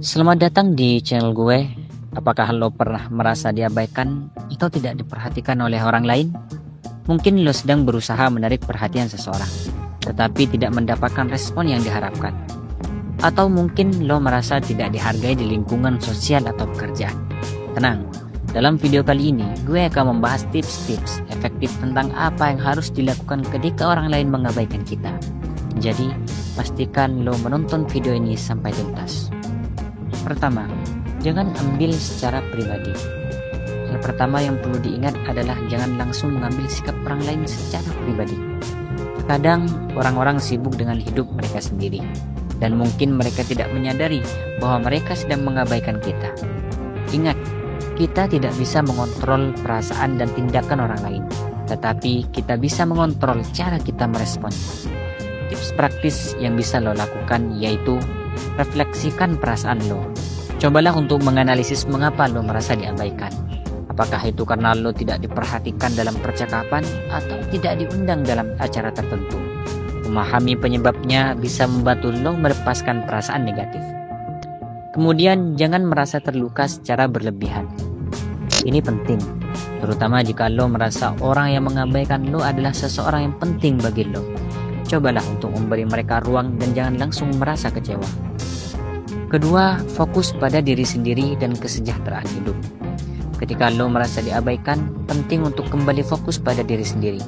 Selamat datang di channel gue. Apakah lo pernah merasa diabaikan atau tidak diperhatikan oleh orang lain? Mungkin lo sedang berusaha menarik perhatian seseorang, tetapi tidak mendapatkan respon yang diharapkan. Atau mungkin lo merasa tidak dihargai di lingkungan sosial atau pekerjaan. Tenang, dalam video kali ini gue akan membahas tips-tips efektif tentang apa yang harus dilakukan ketika orang lain mengabaikan kita. Jadi, pastikan lo menonton video ini sampai tuntas. Pertama, jangan ambil secara pribadi. Hal pertama yang perlu diingat adalah jangan langsung mengambil sikap orang lain secara pribadi. Kadang orang-orang sibuk dengan hidup mereka sendiri, dan mungkin mereka tidak menyadari bahwa mereka sedang mengabaikan kita. Ingat, kita tidak bisa mengontrol perasaan dan tindakan orang lain, tetapi kita bisa mengontrol cara kita merespon. Tips praktis yang bisa lo lakukan yaitu refleksikan perasaan lo. Cobalah untuk menganalisis mengapa lo merasa diabaikan. Apakah itu karena lo tidak diperhatikan dalam percakapan atau tidak diundang dalam acara tertentu? Memahami penyebabnya bisa membantu lo melepaskan perasaan negatif. Kemudian jangan merasa terluka secara berlebihan. Ini penting, terutama jika lo merasa orang yang mengabaikan lo adalah seseorang yang penting bagi lo. Cobalah untuk memberi mereka ruang dan jangan langsung merasa kecewa. Kedua, fokus pada diri sendiri dan kesejahteraan hidup. Ketika lo merasa diabaikan, penting untuk kembali fokus pada diri sendiri.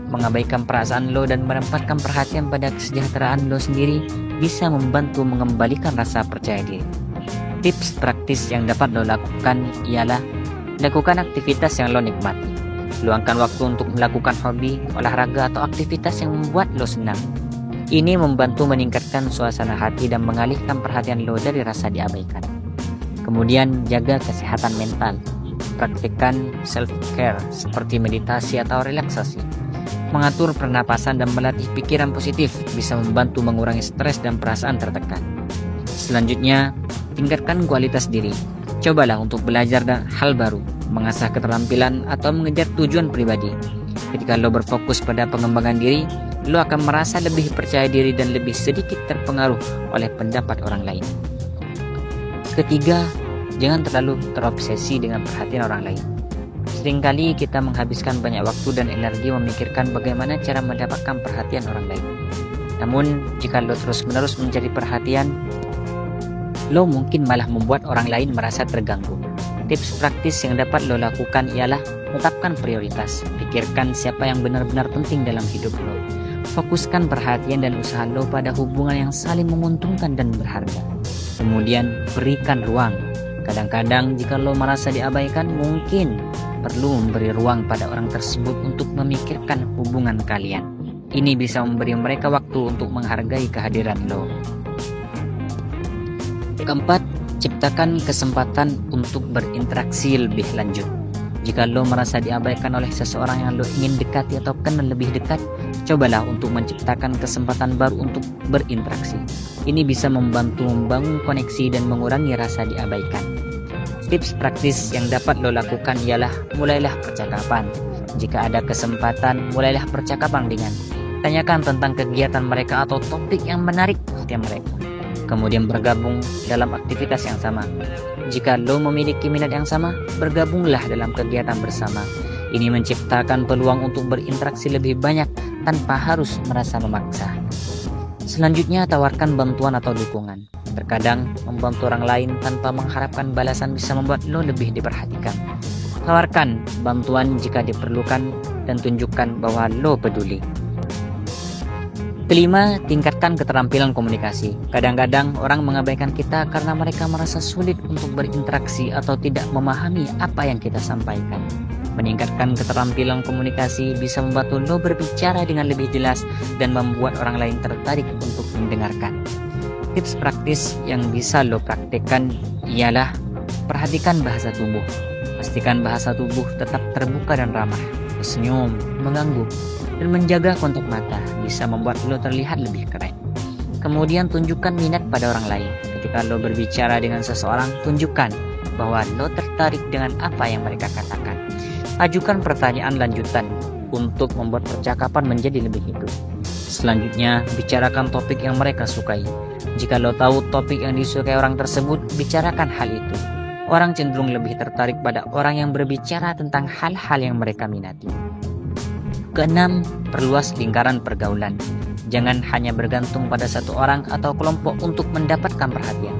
Mengabaikan perasaan lo dan menempatkan perhatian pada kesejahteraan lo sendiri bisa membantu mengembalikan rasa percaya diri. Tips praktis yang dapat lo lakukan ialah lakukan aktivitas yang lo nikmati. Luangkan waktu untuk melakukan hobi, olahraga, atau aktivitas yang membuat lo senang. Ini membantu meningkatkan suasana hati dan mengalihkan perhatian lo dari rasa diabaikan. Kemudian jaga kesehatan mental. Praktikkan self-care seperti meditasi atau relaksasi. Mengatur pernapasan dan melatih pikiran positif bisa membantu mengurangi stres dan perasaan tertekan. Selanjutnya, tingkatkan kualitas diri. Cobalah untuk belajar hal baru, mengasah keterampilan, atau mengejar tujuan pribadi. Ketika lo berfokus pada pengembangan diri, lo akan merasa lebih percaya diri dan lebih sedikit terpengaruh oleh pendapat orang lain. Ketiga, jangan terlalu terobsesi dengan perhatian orang lain. Seringkali kita menghabiskan banyak waktu dan energi memikirkan bagaimana cara mendapatkan perhatian orang lain. Namun, jika lo terus-menerus mencari perhatian, lo mungkin malah membuat orang lain merasa terganggu. Tips praktis yang dapat lo lakukan ialah tetapkan prioritas. Pikirkan siapa yang benar-benar penting dalam hidup lo. Fokuskan perhatian dan usaha lo pada hubungan yang saling menguntungkan dan berharga. Kemudian berikan ruang. Kadang-kadang jika lo merasa diabaikan, mungkin perlu memberi ruang pada orang tersebut untuk memikirkan hubungan kalian. Ini bisa memberi mereka waktu untuk menghargai kehadiran lo. Keempat, ciptakan kesempatan untuk berinteraksi lebih lanjut. Jika lo merasa diabaikan oleh seseorang yang lo ingin dekati atau kenal lebih dekat, cobalah untuk menciptakan kesempatan baru untuk berinteraksi. Ini bisa membantu membangun koneksi dan mengurangi rasa diabaikan. Tips praktis yang dapat lo lakukan ialah mulailah percakapan. Jika ada kesempatan, mulailah percakapan dengan tanyakan tentang kegiatan mereka atau topik yang menarik perhatian mereka. Kemudian bergabung dalam aktivitas yang sama. Jika lo memiliki minat yang sama, bergabunglah dalam kegiatan bersama. Ini menciptakan peluang untuk berinteraksi lebih banyak tanpa harus merasa memaksa. Selanjutnya, tawarkan bantuan atau dukungan. Terkadang, membantu orang lain tanpa mengharapkan balasan bisa membuat lo lebih diperhatikan. Tawarkan bantuan jika diperlukan dan tunjukkan bahwa lo peduli. Kelima, tingkatkan keterampilan komunikasi. Kadang-kadang orang mengabaikan kita karena mereka merasa sulit untuk berinteraksi atau tidak memahami apa yang kita sampaikan. Meningkatkan keterampilan komunikasi bisa membantu lo berbicara dengan lebih jelas dan membuat orang lain tertarik untuk mendengarkan. Tips praktis yang bisa lo praktekkan ialah perhatikan bahasa tubuh. Pastikan bahasa tubuh tetap terbuka dan ramah. Senyum, mengangguk, dan menjaga kontak mata bisa membuat lo terlihat lebih keren. Kemudian tunjukkan minat pada orang lain. Ketika lo berbicara dengan seseorang, tunjukkan bahwa lo tertarik dengan apa yang mereka katakan. Ajukan pertanyaan lanjutan untuk membuat percakapan menjadi lebih hidup. Selanjutnya, bicarakan topik yang mereka sukai. Jika lo tahu topik yang disukai orang tersebut, bicarakan hal itu. Orang cenderung lebih tertarik pada orang yang berbicara tentang hal-hal yang mereka minati. Keenam, perluas lingkaran pergaulan. Jangan hanya bergantung pada satu orang atau kelompok untuk mendapatkan perhatian.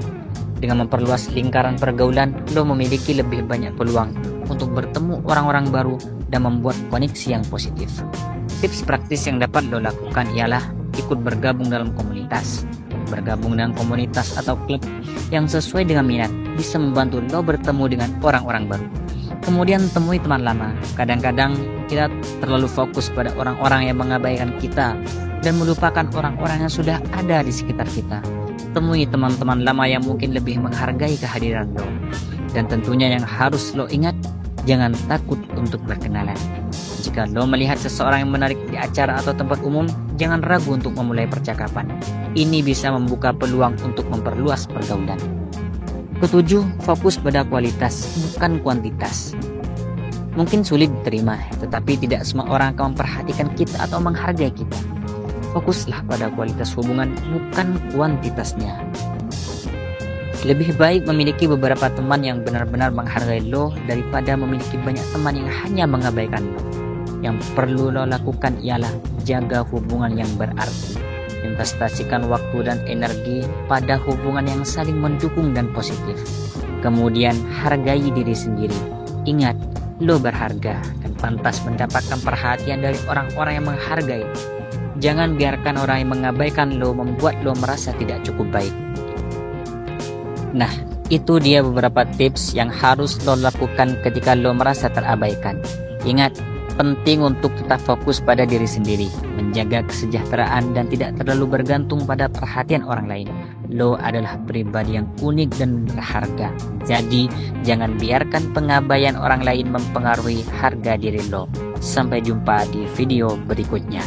Dengan memperluas lingkaran pergaulan, lo memiliki lebih banyak peluang untuk bertemu orang-orang baru dan membuat koneksi yang positif. Tips praktis yang dapat lo lakukan ialah ikut bergabung dalam komunitas. Bergabung dengan komunitas atau klub yang sesuai dengan minat bisa membantu lo bertemu dengan orang-orang baru. Kemudian temui teman lama. Kadang-kadang kita terlalu fokus pada orang-orang yang mengabaikan kita dan melupakan orang-orang yang sudah ada di sekitar kita. Temui teman-teman lama yang mungkin lebih menghargai kehadiran lo. Dan tentunya yang harus lo ingat, jangan takut untuk berkenalan. Jika lo melihat seseorang yang menarik di acara atau tempat umum, jangan ragu untuk memulai percakapan. Ini bisa membuka peluang untuk memperluas pergaulan. Ketujuh, fokus pada kualitas, bukan kuantitas. Mungkin sulit diterima, tetapi tidak semua orang akan memperhatikan kita atau menghargai kita. Fokuslah pada kualitas hubungan, bukan kuantitasnya. Lebih baik memiliki beberapa teman yang benar-benar menghargai lo daripada memiliki banyak teman yang hanya mengabaikan lo. Yang perlu lo lakukan ialah jaga hubungan yang berarti. Investasikan waktu dan energi pada hubungan yang saling mendukung dan positif. Kemudian hargai diri sendiri. Ingat, lo berharga dan pantas mendapatkan perhatian dari orang-orang yang menghargai. Jangan biarkan orang yang mengabaikan lo membuat lo merasa tidak cukup baik. Nah, itu dia beberapa tips yang harus lo lakukan ketika lo merasa terabaikan. Ingat, penting untuk tetap fokus pada diri sendiri, menjaga kesejahteraan dan tidak terlalu bergantung pada perhatian orang lain. Lo adalah pribadi yang unik dan berharga. Jadi, jangan biarkan pengabaian orang lain mempengaruhi harga diri lo. Sampai jumpa di video berikutnya.